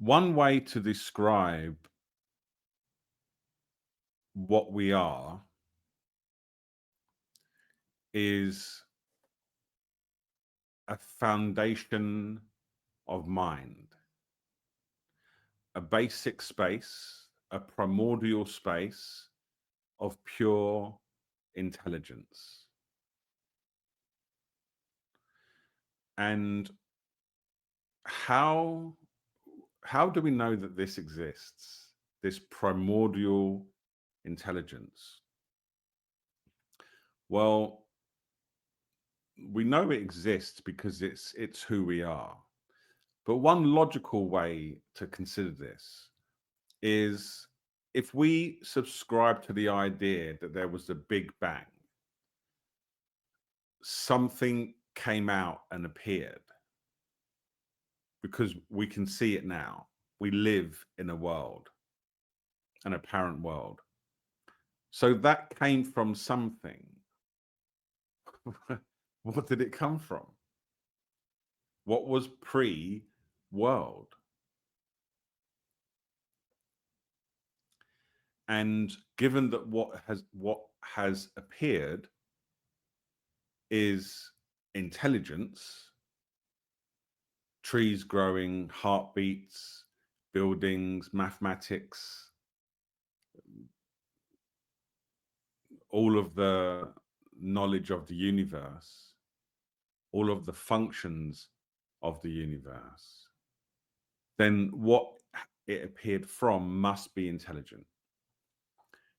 One way to describe what we are is a foundation of mind, a basic space, a primordial space of pure intelligence. And how how do we know that this exists? This primordial intelligence. Well, we know it exists because it's who we are. But one logical way to consider this is if we subscribe to the idea that there was a big bang, something came out and appeared because we can see it now. We live in a world, an apparent world. So that came from something. What did it come from? What was pre-world? And given that what has appeared is intelligence, trees growing, heartbeats, buildings, mathematics, all of the knowledge of the universe, all of the functions of the universe, then what it appeared from must be intelligent.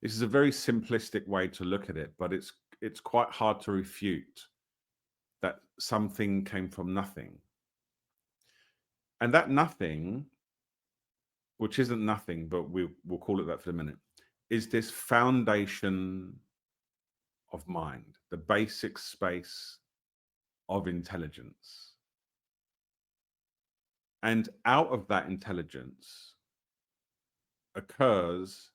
This is a very simplistic way to look at it, but it's quite hard to refute that something came from nothing. And that nothing, which isn't nothing, but we'll call it that for a minute, is this foundation of mind, the basic space of intelligence. And out of that intelligence occurs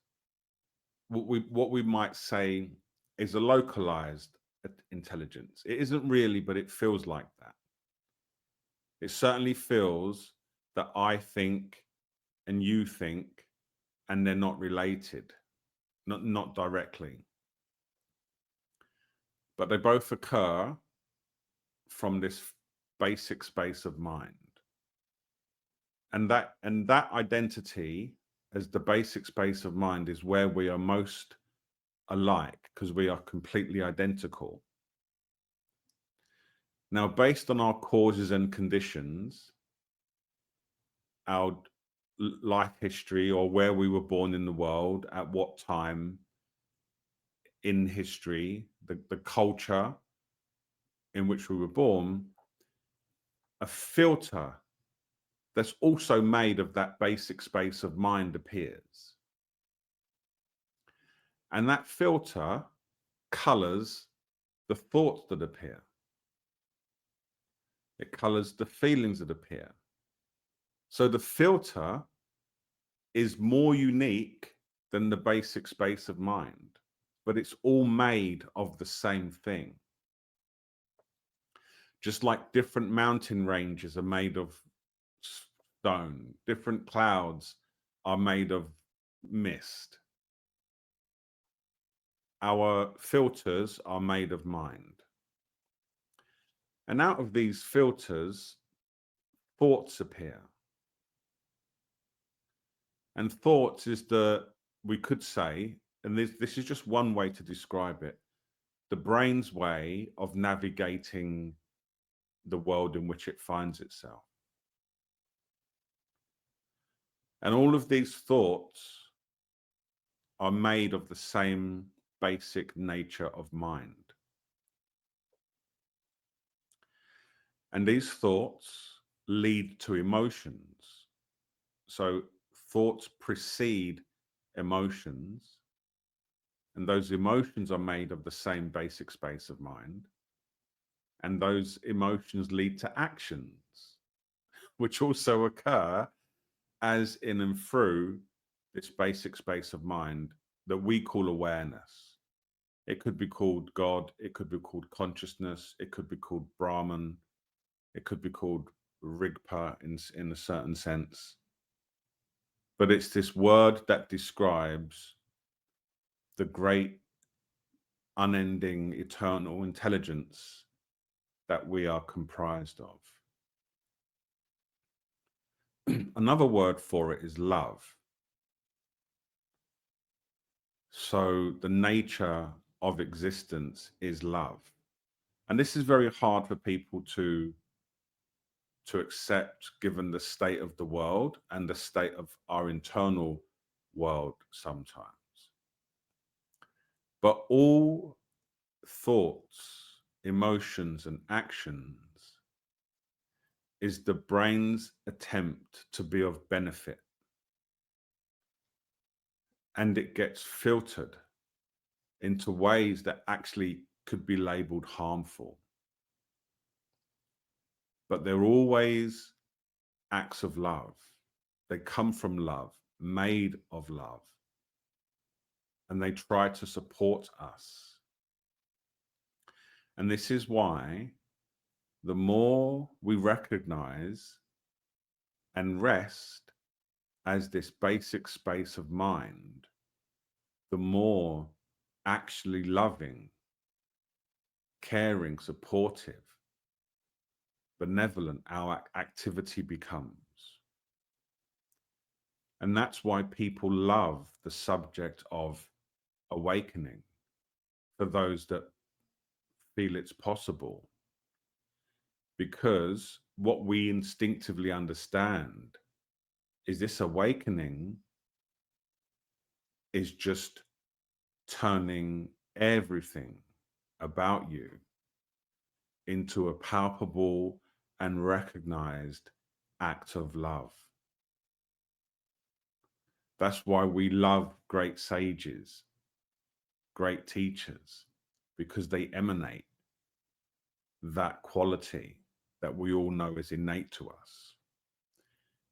what we might say is a localized intelligence. It isn't really, but it feels like that. It certainly feels that I think and you think, and they're not related, not directly. But they both occur from this basic space of mind. And that identity as the basic space of mind is where we are most alike because we are completely identical. Now, based on our causes and conditions, our life history or where we were born in the world, at what time in history, the culture in which we were born, a filter that's also made of that basic space of mind appears. And that filter colors the thoughts that appear. It colors the feelings that appear. So the filter is more unique than the basic space of mind, but it's all made of the same thing. Just like different mountain ranges are made of stone, different clouds are made of mist. Our filters are made of mind. And out of these filters, thoughts appear. And thoughts is we could say, and this is just one way to describe it, the brain's way of navigating the world in which it finds itself. And all of these thoughts are made of the same basic nature of mind. And these thoughts lead to emotions. So thoughts precede emotions, and those emotions are made of the same basic space of mind. And those emotions lead to actions, which also occur as in and through this basic space of mind that we call awareness. It could be called God, it could be called consciousness, it could be called Brahman, it could be called Rigpa in a certain sense. But it's this word that describes the great, unending, eternal intelligence that we are comprised of. Another word for it is love. So the nature of existence is love. And this is very hard for people to accept, given the state of the world and the state of our internal world sometimes. But all thoughts, emotions, and actions is the brain's attempt to be of benefit. And it gets filtered into ways that actually could be labeled harmful. But they're always acts of love. They come from love, made of love. And they try to support us. And this is why the more we recognize and rest as this basic space of mind, the more actually loving, caring, supportive, benevolent our activity becomes. And that's why people love the subject of awakening, for those that feel it's possible. Because what we instinctively understand is this awakening is just turning everything about you into a palpable and recognized act of love. That's why we love great sages, great teachers, because they emanate that quality that we all know is innate to us.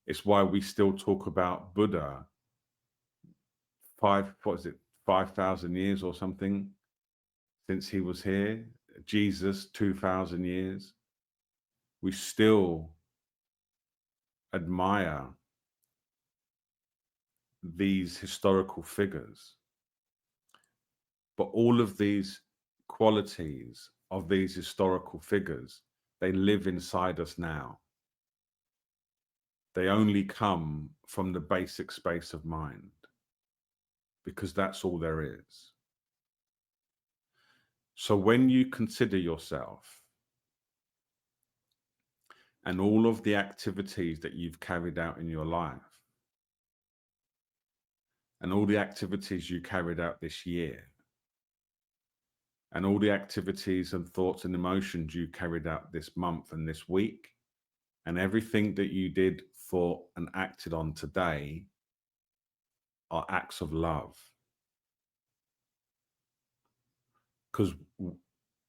It's why we still talk about Buddha 5,000 years or something since he was here, Jesus 2,000 years. We still admire these historical figures. But all of these qualities of these historical figures, they live inside us now. They only come from the basic space of mind, because that's all there is. So when you consider yourself and all of the activities that you've carried out in your life, and all the activities you carried out this year, and all the activities and thoughts and emotions you carried out this month and this week, and everything that you did, thought, and acted on today are acts of love. Because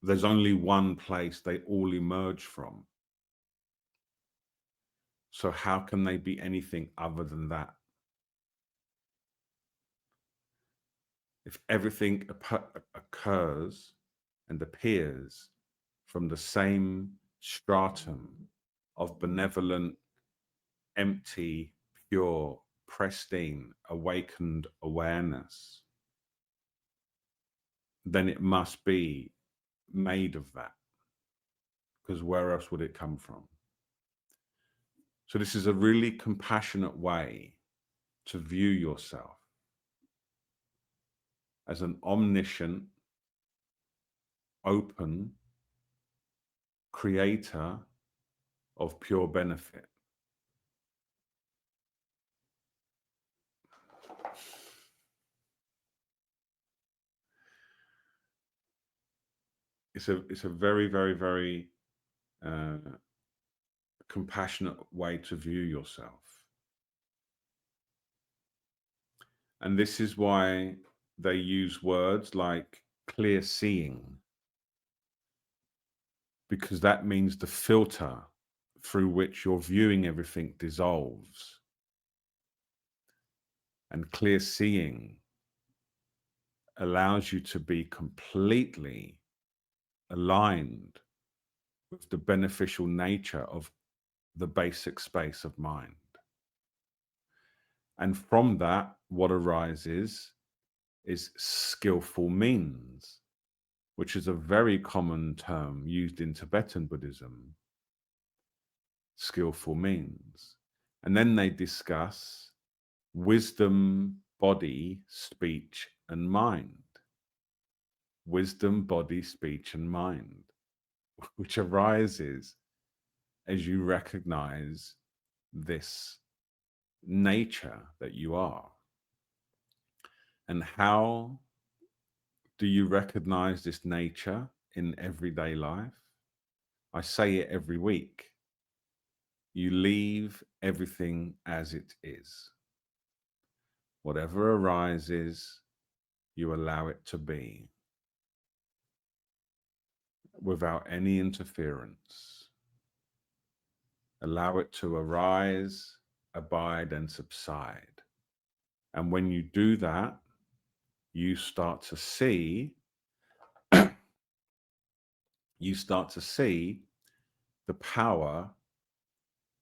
there's only one place they all emerge from. So how can they be anything other than that? If everything occurs and appears from the same stratum of benevolent, empty, pure, pristine, awakened awareness, then it must be made of that. Because where else would it come from? So this is a really compassionate way to view yourself as an omniscient, open creator of pure benefit. It's a very, very, very compassionate way to view yourself. And this is why they use words like clear seeing, because that means the filter through which you're viewing everything dissolves. And clear seeing allows you to be completely aligned with the beneficial nature of the basic space of mind. And from that, what arises is skillful means, which is a very common term used in Tibetan Buddhism. Skillful means. And then they discuss wisdom, body, speech, and mind. Wisdom, body, speech, and mind, which arises as you recognize this nature that you are. And how do you recognize this nature in everyday life? I say it every week. You leave everything as it is. Whatever arises, you allow it to be without any interference. Allow it to arise, abide, and subside. And when you do that, you start to see the power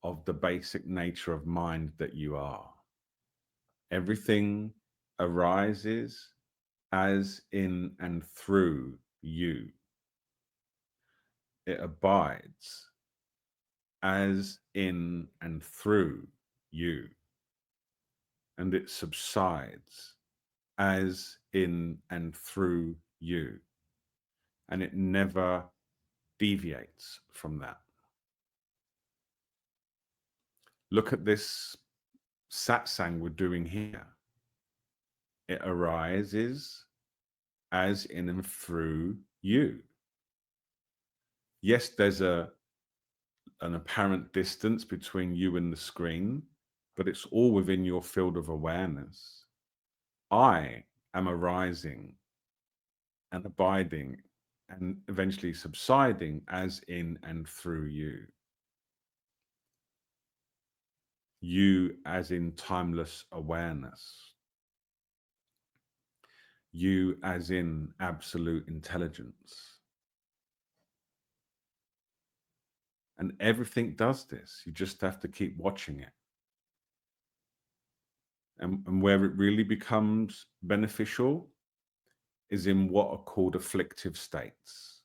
of the basic nature of mind that you are. Everything arises as in and through you. It abides as in and through you. And it subsides as in and through you. And it never deviates from that. Look at this satsang we're doing here. It arises as in and through you. Yes, there's an apparent distance between you and the screen, but it's all within your field of awareness. I am arising and abiding and eventually subsiding as in and through you. You as in timeless awareness. You as in absolute intelligence. And everything does this. You just have to keep watching it. And where it really becomes beneficial is in what are called afflictive states.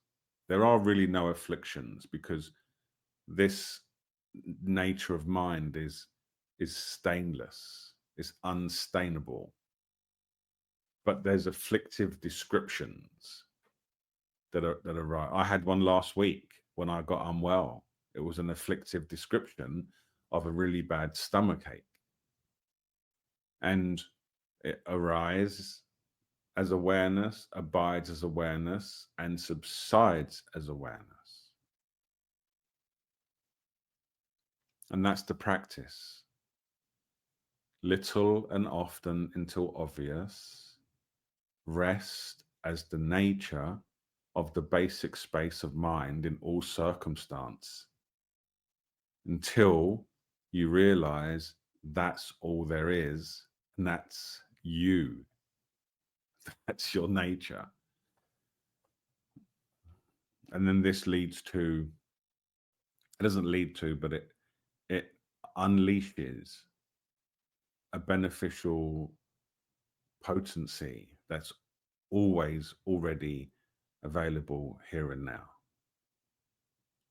There are really no afflictions because this nature of mind is stainless, is unstainable. But there's afflictive descriptions that are right. I had one last week when I got unwell. It was an afflictive description of a really bad stomachache. And it arises as awareness, abides as awareness, and subsides as awareness. And that's the practice. Little and often until obvious, rest as the nature of the basic space of mind in all circumstance, until you realize that's all there is, and that's you. That's your nature. And then this leads to, it doesn't lead to, but it unleashes a beneficial potency that's always already available here and now.